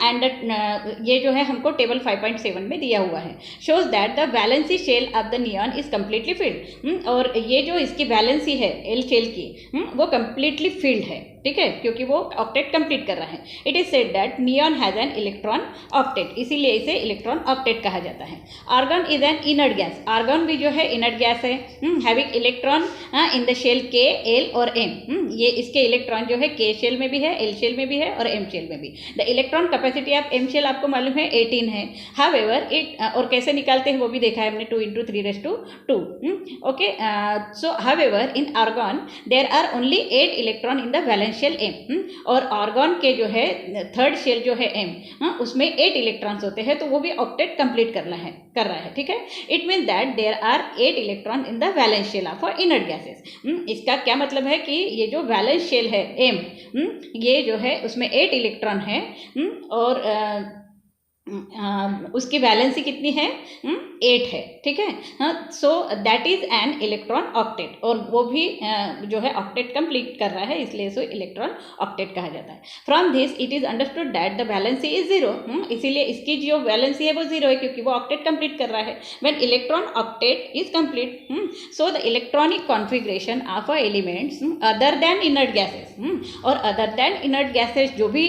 A: एंड ये जो है हमको टेबल 5.7 में दिया हुआ है। Shows that the valency shell of the neon is completely filled, और ये जो इसकी वैलेंसी है एल शेल की वो कम्प्लीटली फिल्ड है, ठीक है, क्योंकि वो ऑक्टेट कंप्लीट कर रहा है। It is said that neon has an electron octet, इसीलिए इसे इलेक्ट्रॉन ऑक्टेट कहा जाता है। Argon is an inert gas, argon भी जो है इनर्ट गैस है, having electron in the shell K, L और एम। ये इसके इलेक्ट्रॉन जो है के शेल में भी है, एल शेल में भी है और एम शेल में भी। The electron capacity of M shell आपको मालूम है 18 है। हाउएवर इट, और कैसे निकालते हैं वो भी देखा है हमने, 2 × 3⁻²। Okay, so however in argon there are only 8 electron in the valence shell M, और आर्गन के जो है थर्ड शेल जो है एम, उसमें 8 इलेक्ट्रॉन्स होते हैं, तो वो भी ऑक्टेट कंप्लीट कर रहा है, ठीक है। It mean that there are 8 electron in the valence shell of inert gases. इसका क्या मतलब है कि ये जो वैलेंस शेल है एम, ये जो है उसमें 8 इलेक्ट्रॉन है, और उसकी वैलेंसी कितनी है, 8 है, ठीक है। So that is an electron octet, और वो भी जो है ऑक्टेट कंप्लीट कर रहा है, इसलिए इसको इलेक्ट्रॉन ऑक्टेट कहा जाता है। From this it is understood that the valency is 0, इसीलिए इसकी जो वैलेंसी है वो 0 है, क्योंकि वो ऑक्टेट कंप्लीट कर रहा है। When electron octet is complete, so the electronic configuration of elements other than inert gases, और अदर देन इनर्ट गैसेस जो भी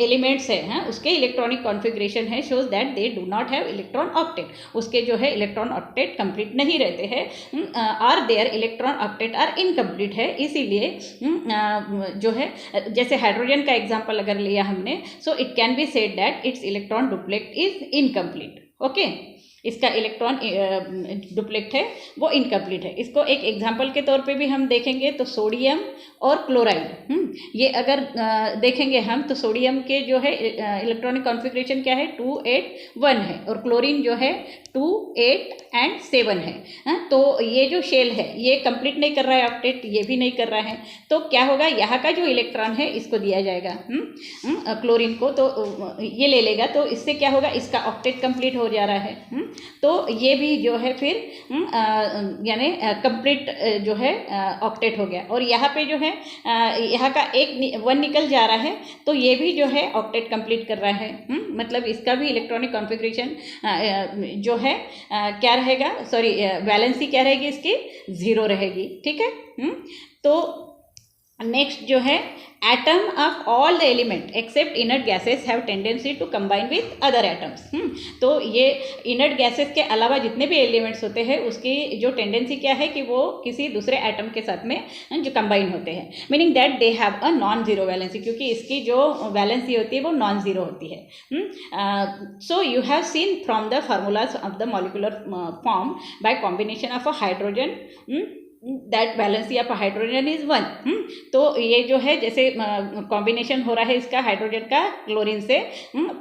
A: एलिमेंट्स हैं उसके इलेक्ट्रॉनिक कॉन्फ़िगरेशन है, shows that they do not have electron octet, उसके जो है इलेक्ट्रॉन ऑक्टेट कंप्लीट नहीं रहते हैं, are their electron octet are incomplete है। इसीलिए जो है जैसे हाइड्रोजन का एग्जांपल अगर लिया हमने, so it can be said that it's electron duplet is incomplete, okay, इसका इलेक्ट्रॉन डुप्लेट है वो इनकम्प्लीट है। इसको एक एग्जांपल के तौर पे भी हम देखेंगे तो सोडियम और क्लोराइड, ये अगर देखेंगे हम तो सोडियम के जो है इलेक्ट्रॉनिक कॉन्फ़िगरेशन क्या है, 2 8 1 है, और क्लोरीन जो है 2 8 एंड 7 है। तो ये जो शेल है ये कंप्लीट नहीं कर रहा है ऑक्टेट, ये भी नहीं कर रहा है, तो क्या होगा, यहाँ का जो इलेक्ट्रॉन है इसको दिया जाएगा क्लोरीन को, तो ये ले लेगा, तो इससे क्या होगा, इसका ऑक्टेट कंप्लीट हो जा रहा है, तो ये भी जो है फिर यानी कंप्लीट जो है ऑक्टेट हो गया। और यहाँ पे जो है यहाँ का एक 1 निकल जा रहा है, तो ये भी जो है ऑक्टेट कंप्लीट कर रहा है, मतलब इसका भी इलेक्ट्रॉनिक कॉन्फ़िगरेशन जो है क्या रहेगा, सॉरी वैलेंसी क्या रहेगी इसकी, 0 रहेगी, ठीक है। तो नेक्स्ट जो है atom of all the element except inert gases have tendency to combine with other atoms. तो ये इनर्ट गैसेस के अलावा जितने भी एलिमेंट्स होते हैं उसकी जो टेंडेंसी क्या है कि वो किसी दूसरे एटम के साथ में जो कंबाइन होते हैं, meaning that they have a non zero valency, क्योंकि इसकी जो वैलेंसी होती है वो नॉन जीरो होती है। So you have seen from the formulas of the molecular form by combination of a hydrogen that valency of hydrogen is 1। तो ये जो है जैसे कॉम्बिनेशन हो रहा है इसका हाइड्रोजन का क्लोरीन से,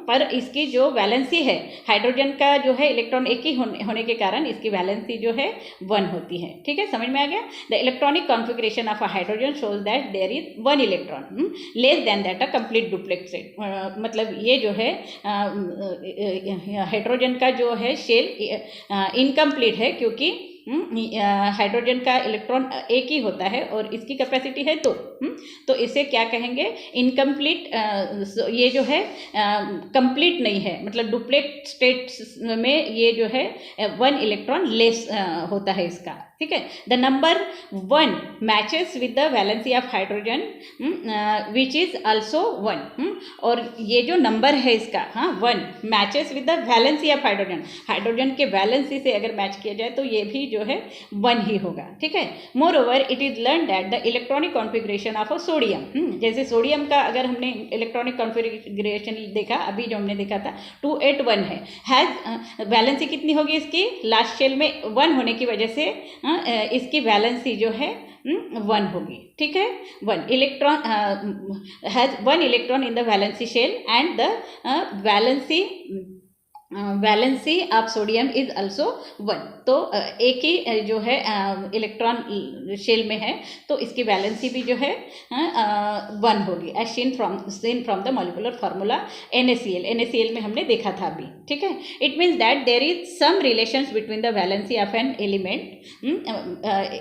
A: पर इसकी जो वैलेंसी है हाइड्रोजन का जो है इलेक्ट्रॉन एक ही होने के कारण इसकी वैलेंसी जो है 1 होती है। ठीक है, समझ में आ गया। The electronic configuration of a hydrogen shows that there is 1 electron less than that a complete duplet. मतलब ये जो है हाइड्रोजन का जो है शेल इनकम्प्लीट है, क्योंकि हाइड्रोजन का इलेक्ट्रॉन एक ही होता है और इसकी कैपेसिटी है 2। तो इसे क्या कहेंगे, इनकम्प्लीट। ये जो है कंप्लीट नहीं है, मतलब डुप्लेट स्टेट्स में ये जो है 1 इलेक्ट्रॉन लेस होता है इसका। ठीक है, the number 1 matches with the valency of hydrogen which is also 1। और ये जो नंबर है इसका 1 matches with the valency of hydrogen, hydrogen के वैलेंसी से अगर मैच किया जाए तो ये भी जो है 1 ही होगा। ठीक है, more over it is learn that the electronic configuration of a sodium, जैसे सोडियम का अगर हमने इलेक्ट्रॉनिक कॉन्फिगरेशन देखा, अभी जो हमने देखा था 281 है, हैज वैलेंसी कितनी होगी इसकी, लास्ट शेल में 1 होने की वजह से इसकी वैलेंसी जो है 1 होगी। ठीक है, 1 electron has 1 electron in the valency shell and the valency of sodium is also 1। तो एक ही जो है इलेक्ट्रॉन शेल में है तो इसकी वैलेंसी भी जो है 1 होगी, as seen from the molecular formula NaCl। NaCl में हमने देखा था अभी। ठीक है, it means that there is some relations between the valency of an element.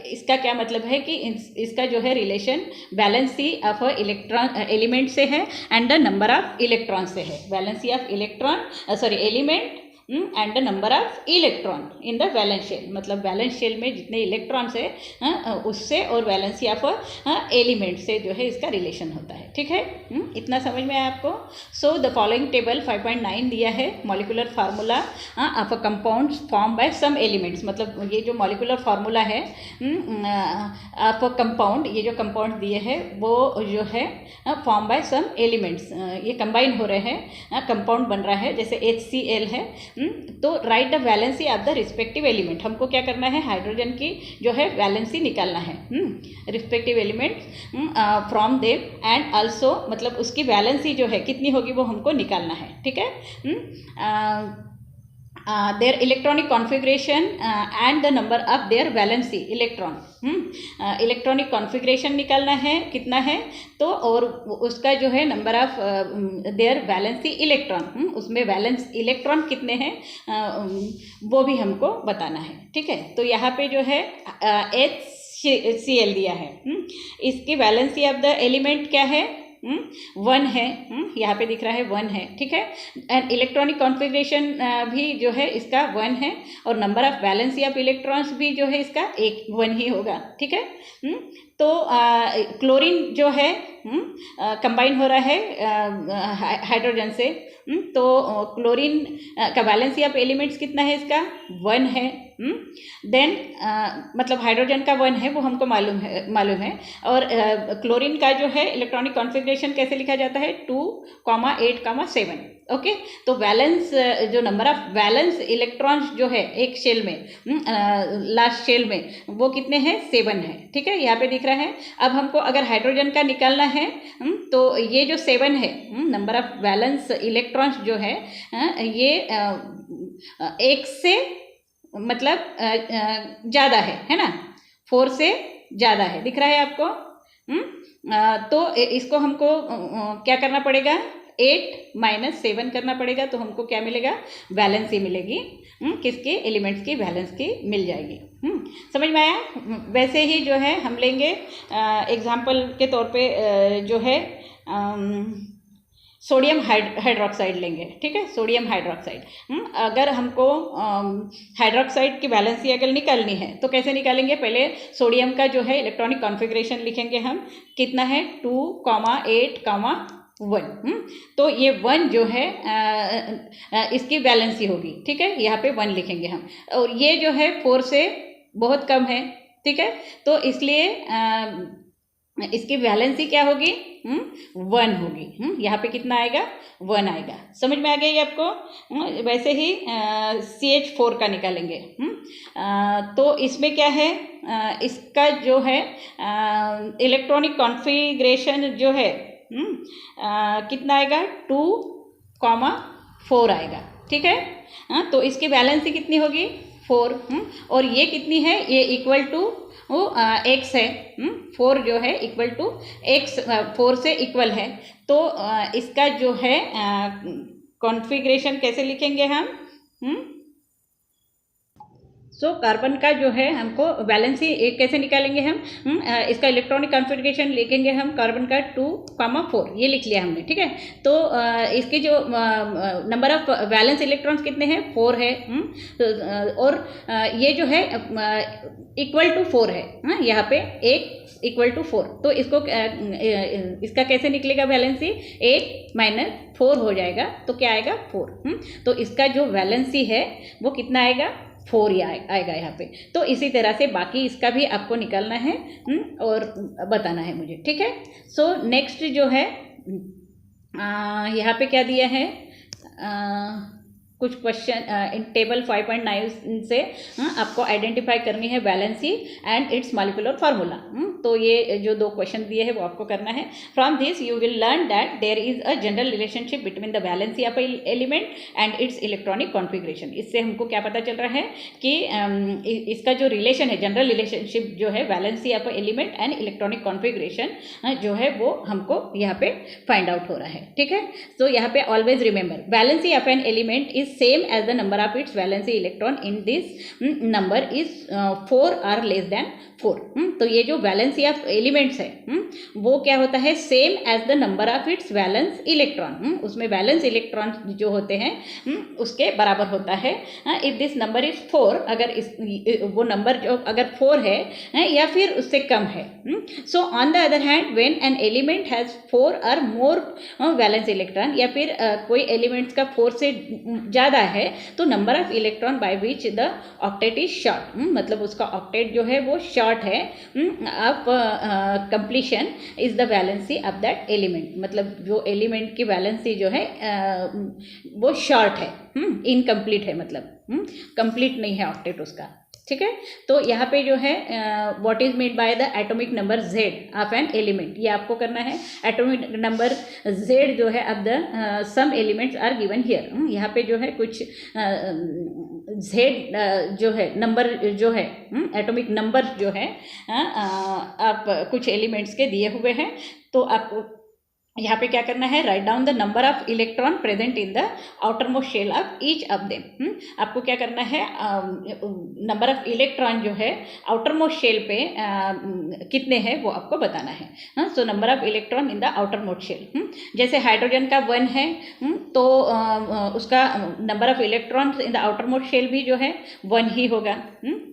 A: इसका क्या मतलब है कि इसका जो है relation valency of electron element से है and the number of electron से है। Valency of element and the number of electron in the valence shell, मतलब वैलेंस शेल में जितने इलेक्ट्रॉन्स है उससे और वैलेंसी ऑफ एलिमेंट से जो है इसका रिलेशन होता है। ठीक है, इतना समझ में आया आपको। सो द फॉलोइंग टेबल 5.9 दिया है, molecular formula of a compounds form by some elements. मतलब ये जो मॉलिकुलर फार्मूला है ऑफ अ कंपाउंड, ये जो कंपाउंड दिए हैं वो जो है फॉर्म बाय सम एलिमेंट्स, ये कंबाइन हो रहे हैं, कंपाउंड बन रहा है, जैसे HCl है। तो write the valency of the respective element, हमको क्या करना है, हाइड्रोजन की जो है वैलेंसी निकालना है respective element from them and also, मतलब उसकी वैलेंसी जो है कितनी होगी वो हमको निकालना है। ठीक है, their electronic configuration and the number of their valency electron। Electronic configuration निकालना है कितना है तो, और उसका जो है number of their valency electron, उसमें वैलेंस इलेक्ट्रॉन कितने हैं वो भी हमको बताना है। ठीक है, तो यहाँ पे जो है HCl दिया है, इसकी वैलेंसी ऑफ द एलिमेंट क्या है 1 है, यहाँ पे दिख रहा है 1 है। ठीक है, एंड इलेक्ट्रॉनिक कॉन्फ़िगरेशन भी जो है इसका 1 है और number of valency of electrons भी जो है इसका 1 ही होगा। ठीक है, तो क्लोरीन जो है कंबाइन हो रहा है हाइड्रोजन से, तो क्लोरीन का वैलेंसी ऑफ एलिमेंट्स कितना है इसका 1 है। देन मतलब हाइड्रोजन का 1 है वो हमको मालूम है और क्लोरीन का जो है इलेक्ट्रॉनिक कॉन्फ़िगरेशन कैसे लिखा जाता है 2, 8, 7। ओके, तो वैलेंस जो नंबर ऑफ वैलेंस इलेक्ट्रॉन्स जो है एक शेल में लास्ट शेल में वो कितने हैं 7 है। ठीक है, यहाँ पे दिख रहा है। अब हमको अगर हाइड्रोजन का निकालना है तो ये जो 7 है नंबर ऑफ वैलेंस इलेक्ट्रॉन्स जो है ये 1 से मतलब ज़्यादा है ना, 4 से ज़्यादा है, दिख रहा है आपको। तो इसको हमको क्या करना पड़ेगा 8 - 7 करना पड़ेगा, तो हमको क्या मिलेगा वैलेंसी मिलेगी, किसके एलिमेंट्स की वैलेंस की मिल जाएगी। समझ में आया। वैसे ही जो है हम लेंगे एग्जाम्पल के तौर पे जो है सोडियम हाइड्रोक्साइड लेंगे, ठीक है, सोडियम हाइड्रोक्साइड। अगर हमको हाइड्रोक्साइड की वैलेंसी अगर निकालनी है तो कैसे निकालेंगे, पहले सोडियम का जो है इलेक्ट्रॉनिक कॉन्फ़िगरेशन लिखेंगे हम, कितना है 2,8,1। तो ये 1 जो है इसकी वैलेंसी होगी, ठीक है, यहाँ पे 1 लिखेंगे हम, और ये जो है 4 से बहुत कम है, ठीक है, तो इसलिए इसकी वैलेंसी क्या होगी, 1 होगी। यहाँ पे कितना आएगा, 1 आएगा। समझ में आ गया ये आपको। वैसे ही CH4 का निकालेंगे। तो इसमें क्या है, इसका जो है इलेक्ट्रॉनिक कॉन्फ़िगरेशन जो है कितना आएगा, 2,4 आएगा, ठीक है। तो इसकी वैलेंसी कितनी होगी, 4। और ये कितनी है, ये इक्वल टू x है। 4 जो है इक्वल टू x, 4 से इक्वल है। तो इसका जो है कॉन्फ़िगरेशन कैसे लिखेंगे हम, सो कार्बन का जो है हमको वैलेंसी कैसे निकालेंगे हम, इसका इलेक्ट्रॉनिक कॉन्फ़िगरेशन लिखेंगे हम कार्बन का 2,4, ये लिख लिया हमने, ठीक है। तो इसके जो नंबर ऑफ वैलेंस इलेक्ट्रॉन्स कितने हैं, 4 है। और ये जो है इक्वल टू 4 है, यहाँ पे 1 इक्वल टू 4। तो इसको इसका कैसे निकलेगा वैलेंसी, 8 माइनस 4 हो जाएगा, तो क्या आएगा 4। तो इसका जो वैलेंसी है वो कितना आएगा, 4 ही आएगा यहाँ पे। तो इसी तरह से बाकी इसका भी आपको निकालना है और बताना है मुझे, ठीक है। सो नेक्स्ट जो है यहाँ पे क्या दिया है, कुछ क्वेश्चन इन टेबल 5.9 से आपको आइडेंटिफाई करनी है valency and it's molecular formula. तो ये जो 2 क्वेश्चन दिए हैं वो आपको करना है। From this you will learn that there is a general relationship between the valency of element and its electronic configuration. इससे हमको क्या पता चल रहा है कि इसका जो रिलेशन है, जनरल रिलेशनशिप जो है valency of element and electronic configuration जो है वो हमको यहाँ पे फाइंड आउट हो रहा है, ठीक है। तो यहाँ पे always remember valency of an element is same as the number of its valency electron in this number is 4 or less than 4। तो ये जो वैलेंसी ऑफ एलिमेंट्स है वो क्या होता है, same as the number of its valence electron. उसमें valence electron जो होते हैं उसके बराबर होता है। इफ दिस नंबर इज 4, अगर वो नंबर जो अगर 4 है या फिर उससे कम है। So on the other hand when an element has 4 और मोर वैलेंस इलेक्ट्रॉन, या फिर कोई एलिमेंट्स का 4 से ज़्यादा है, तो number of electron by which the octet is short, मतलब उसका ऑक्टेट जो है वो शॉर्ट है of completion is the valency of that element. मतलब जो एलिमेंट की वैलेंसी जो है वो शॉर्ट है, इनकम्प्लीट है, मतलब कंप्लीट नहीं है ऑक्टेट उसका, ठीक है। तो यहाँ पे जो है what is made by the atomic number z of an element, ये आपको करना है। एटॉमिक नंबर z जो है of the some elements are given here. यहाँ पे जो है कुछ z जो है नंबर जो है एटॉमिक नंबर जो है आप कुछ एलिमेंट्स के दिए हुए हैं। तो आपको यहाँ पे क्या करना है, write down the number of electron present in the outer most shell of each of them. आपको क्या करना है, नंबर ऑफ इलेक्ट्रॉन जो है आउटर मोस्ट शेल पे कितने हैं वो आपको बताना है। So number of electron in the outer most shell, जैसे हाइड्रोजन का 1 है तो उसका number of electron in the outer most shell भी जो है 1 ही होगा,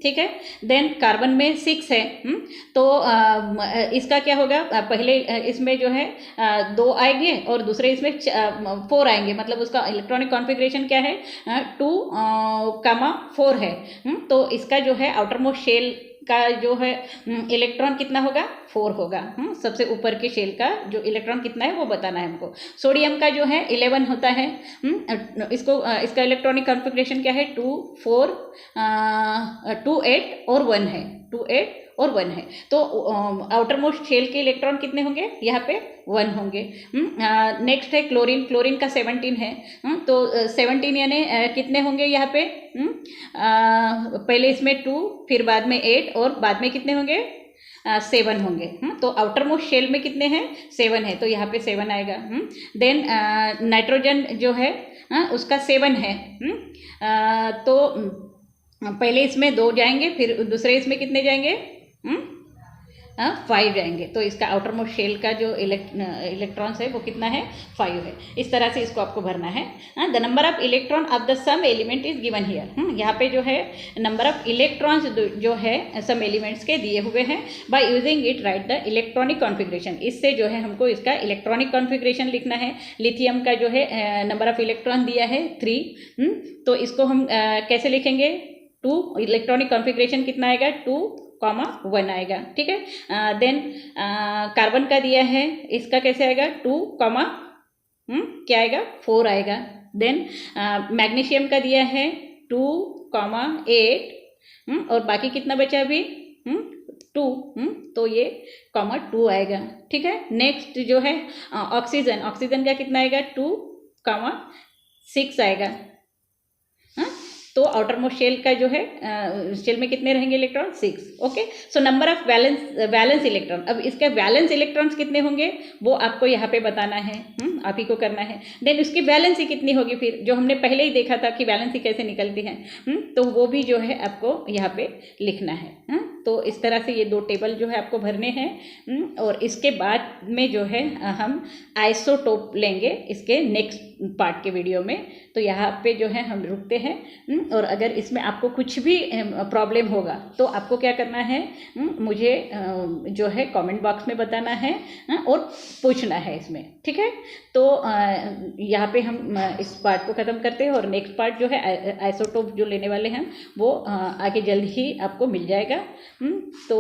A: ठीक है। देन कार्बन में 6 है, तो इसका क्या होगा, पहले इसमें जो है 2 आएंगे और दूसरे इसमें 4 आएंगे, मतलब उसका इलेक्ट्रॉनिक कॉन्फ़िगरेशन क्या है 2,4 है। तो इसका जो है आउटर मोस्ट शेल का जो है इलेक्ट्रॉन कितना होगा, 4 होगा। सबसे ऊपर के शेल का जो इलेक्ट्रॉन कितना है वो बताना है हमको। सोडियम का जो है 11 होता है, इसको इसका इलेक्ट्रॉनिक कॉन्फ़िगरेशन क्या है 2, 4, 2, 8 और 1 है, 2, 8 और 1 है। तो आउटर मोस्ट शेल के इलेक्ट्रॉन कितने होंगे, यहाँ पे 1 होंगे। नेक्स्ट है क्लोरीन, क्लोरीन का 17 है, तो 17 यानी कितने होंगे यहाँ पे, पहले इसमें 2, फिर बाद में 8 और बाद में कितने होंगे 7 होंगे। तो आउटर मोस्ट शेल में कितने हैं 7 है, तो यहाँ पे 7 आएगा। देन नाइट्रोजन जो है उसका 7 है, तो पहले इसमें 2 जाएंगे, फिर दूसरे इसमें कितने जाएंगे 5 जाएंगे। तो इसका आउटर मोस्ट शेल का जो इलेक्ट्रॉन्स है वो कितना है, 5 है। इस तरह से इसको आपको भरना है। The number of electron of the some element is given here. यहाँ पे जो है नंबर ऑफ इलेक्ट्रॉन्स जो है सम एलिमेंट्स के दिए हुए हैं। By using it right the electronic configuration, इससे जो है हमको इसका इलेक्ट्रॉनिक कॉन्फ़िगरेशन लिखना है। लिथियम का जो है नंबर ऑफ इलेक्ट्रॉन दिया है 3, तो इसको हम कैसे लिखेंगे, 2, इलेक्ट्रॉनिक कॉन्फ़िगरेशन कितना आएगा, 2,1 आएगा, ठीक है। देन कार्बन का दिया है, इसका कैसे आएगा, 2, क्या आएगा, 4 आएगा। देन मैग्नीशियम का दिया है 2,8, और बाकी कितना बचा अभी, 2, तो ये 2 आएगा, ठीक है। नेक्स्ट जो है ऑक्सीजन का कितना आएगा, 2,6 आएगा। तो आउटर मोस्ट शेल का जो है शेल में कितने रहेंगे electron, 6। Okay, so number of valence electron, अब इसके वैलेंस इलेक्ट्रॉन्स कितने होंगे वो आपको यहाँ पे बताना है, आप ही को करना है। देन उसकी वैलेंसी कितनी होगी, फिर जो हमने पहले ही देखा था कि वैलेंसी कैसे निकलती है, तो वो भी जो है आपको यहाँ पे लिखना है। तो इस तरह से ये 2 टेबल जो है आपको भरने हैं। और इसके बाद में जो है हम आइसोटोप लेंगे इसके नेक्स्ट पार्ट के वीडियो में। तो यहाँ पे जो है हम रुकते हैं। और अगर इसमें आपको कुछ भी प्रॉब्लम होगा तो आपको क्या करना है, मुझे जो है कमेंट बॉक्स में बताना है और पूछना है इसमें, ठीक है। तो यहाँ पे हम इस पार्ट को ख़त्म करते हैं और नेक्स्ट पार्ट जो है आइसोटोप जो लेने वाले हैं वो आगे जल्द ही आपको मिल जाएगा। तो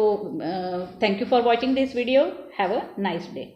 A: thank you for watching this video, have a nice day.